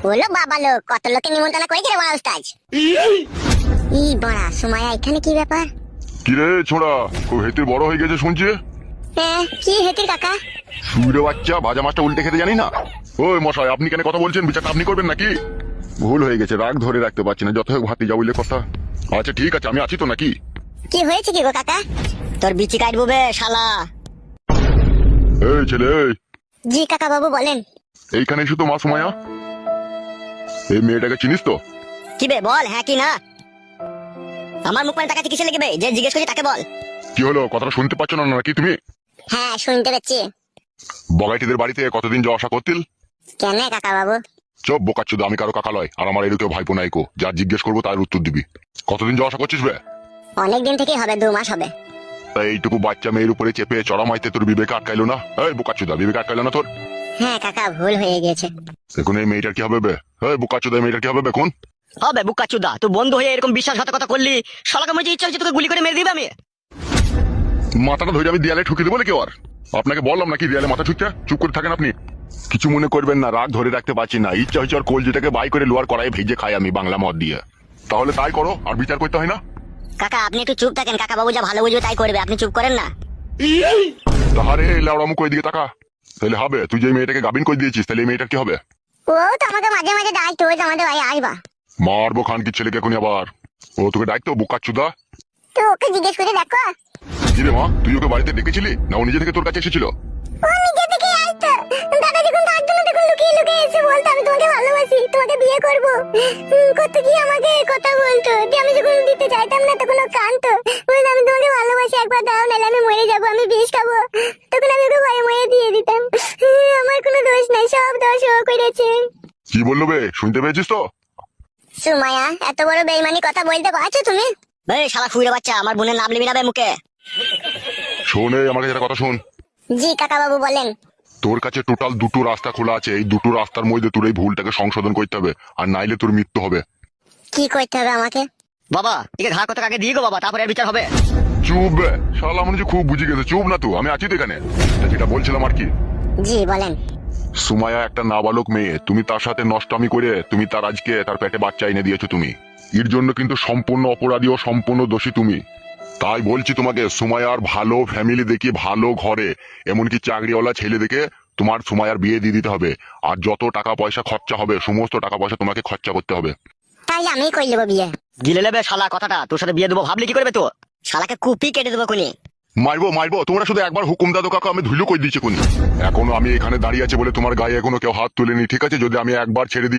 বলো বাবা লোক, কত লোকে নিমন্ত্রণ করেছে রে বড় উস্তাদ। ই বড়া সুমাইয়া, এখানে কি ব্যাপার? কিরে ছোড়া, খুব হেতির বড় হয়ে গেছে শুনছি। হ্যাঁ, কি হেতির কাকা? সুইরে বাচ্চা, ভাজা মাছটা উল্টে খেতে জানি না। ওই মশাই, আপনি কেন কথা বলছেন? বিচারটা আপনি করবেন নাকি? ভুল হয়ে গেছে, রাগ ধরে রাখতে পারছি না, যত হোক ভাতি যা বললে কথা। আচ্ছা ঠিক আছে, আমি আছি তো নাকি? কি হয়েছে কি গো কাকা? তোর বিচি কাটবো বে শালা। এই ছেলে, এই জি কাকা বাবু বলেন। এইখানে এসে তো মা সুমাইয়া, এই মেয়েটাকে চিনিস তো? কি বে বল, হ্যাঁ কি না? আমার মুখ মানে তাকাতে কিসে লেগে বে? যে জিজ্ঞেস করছি তাকে বল। কি হলো, কথাটা শুনতে পাচ্ছ না নাকি তুমি? হ্যাঁ শুনতে পাচ্ছি। বগাইটিদের বাড়িতে কতদিন যাওয়া আসা করতিল? কেন কাকা বাবু? চপ বোকাচ্চুদা, আমি কারো কাকা লয়, আর আমার এরকেও ভাইপো নাইকো, যা জিজ্ঞেস করবো তার উত্তর দিবি। কতদিন যাওয়া আসা করছিস বে? অনেক দিন থেকেই হবে, 2 মাস হবে। তা এইটুকু বাচ্চা মেয়ের উপরে চেপে চড়া মাইতে তোর বিবেকে আটকাইলো না? এই বোকাচ্চুদা, বিবেকে আটকাইলো না তোর? হ্যাঁ কাকা, ভুল হয়ে গিয়েছে। এখন এই মেয়েটার কি হবে বে? এই বোকাচ্চুদা, এই মেয়েটার কি হবে এখন? হবে বুকাচুদা, তুই বন্ধু হয়ে এরকম বিশ্বাসঘাতকতা করলি, শালাকে মনে হচ্ছে ইচ্ছা হচ্ছে তোকে গুলি করে মেরে দিবে আমি। মাথাটা ধরে আমি দেয়ালে ঠুকে দেবো নাকি? আর আপনাকে বললাম নাকি দেয়ালে মাথা ঠুকতে? চুপ করে থাকেন আপনি। কিছু মনে করবেন না, রাগ ধরে রাখতে পারছি না, ইচ্ছা হচ্ছে আর কলজিটাকে বাই করে লোয়ার করাই ভেজে খাই আমি বাংলা মদ দিয়ে। তাহলে তাই করো, আর বিচার করতে হয় না। কাকা আপনি একটু চুপ থাকেন, কাকা বাবু যা ভালো বুঝবে তাই করবে, আপনি চুপ করেন না। তাহারে লাউড়া মুখ ওই দিকে তাকা। তাহলে হবে, তুই যে মেয়েটাকে গাবিন করে দিয়েছিস, তাহলে এই মেয়েটার কি হবে? ও তো আমাকে মাঝে মাঝে ডাকতো, ওই যে আমাদের ভাই আসবা। মারবো খান কি ছেলেকে এখনই আবার। ও তোকে ডাকতো বোকাচ্চুদা? তো ওকে জিজ্ঞেস করে দেখো। কি রে মা, তুই ওকে বাড়িতে ডেকেছিলি না ও নিজে থেকে তোর কাছে এসেছিল? ও নিজে থেকে আসতো। দাদা যখন থাকতো না তখন লুকিয়ে লুকিয়ে এসে বলতো আমি তোমাকে ভালোবাসি, তোমাকে বিয়ে করব। কত কি আমাকে কথা বলতো, যে আমি যখন দিতে চাইতাম না তখন ও কাঁদতো, বলতো আমি তোমাকে ভালোবাসি, একবার দাও নাহলে আমি মরে যাবো, আমি বিষ খাবো। তখন আমি ওকে ভয়ে মরে দিয়ে দিতাম। আমার কোনো দোষ নাই, সব দোষ ও করেছে। কি বললো বে, শুনতে পেয়েছিস তো? সুমাইয়া, এত বড় বেইমানি কথা বলতে পারছো তুমি? এই শালা ফুইরে বাচ্চা, আমার বোনের নাম নিবি না বে মুখে। শোন, এই আমার কাছে একটা কথা শোন। জি কাকা বাবু বলেন। তোর কাছে টোটাল দুটো রাস্তা খোলা আছে, এই দুটো রাস্তার মধ্যে তোর এই ভুলটাকে সংশোধন করতে হবে, আর নাইলে তোর মৃত্যু হবে। কি করতে হবে আমাকে? বাবা একে ঘাড় কত আগে দিয়ে গো বাবা, তারপরে আর বিচার হবে। চুপ বে, শালা মনে হচ্ছে খুব বুঝে গেছে। চুপ না, তুই আমি আছি তো এখানে। তা যেটা বলছিলাম আর কি, জি বলেন। সুমাইয়া একটা নাবালক মেয়ে, তুমি তার সাথে নষ্টামি করে তুমি তার আজকে তার পেটে বাচ্চা এনে দিয়েছো তুমি। এর জন্য কিন্তু সম্পূর্ণ অপরাধী ও সম্পূর্ণ দোষী তুমি। তাই বলছি তোমাকে, সুমাইয়ার ভালো ফ্যামিলি দেখি, ভালো ঘরে, এমনকি চাকরিওয়ালা ছেলে দেখে তোমার সুমাইয়ার বিয়ে দিয়ে দিতে হবে। আর যত টাকা পয়সা খরচা হবে, সমস্ত টাকা পয়সা তোমাকে খরচা করতে হবে। তাই আমি কই নেবো বিয়ে। গিলে নেবে শালা কথাটা, তোর সাথে বিয়ে দেবো ভাবলি কি করবে তো? শালাকে কুপি কেটে দেবো কোনি। মারবো মারবো, তোমরা শুধু একবার হুকুম দাদো কাকা, আমি ধুলো কই দিচ্ছি কোনি। এখনো আমি এখানে দাঁড়িয়ে আছে বলে তোমার গায়ে এখনো কেউ হাত তুলেনি, ঠিক আছে? যদি আমি একবার ছেড়ে দিই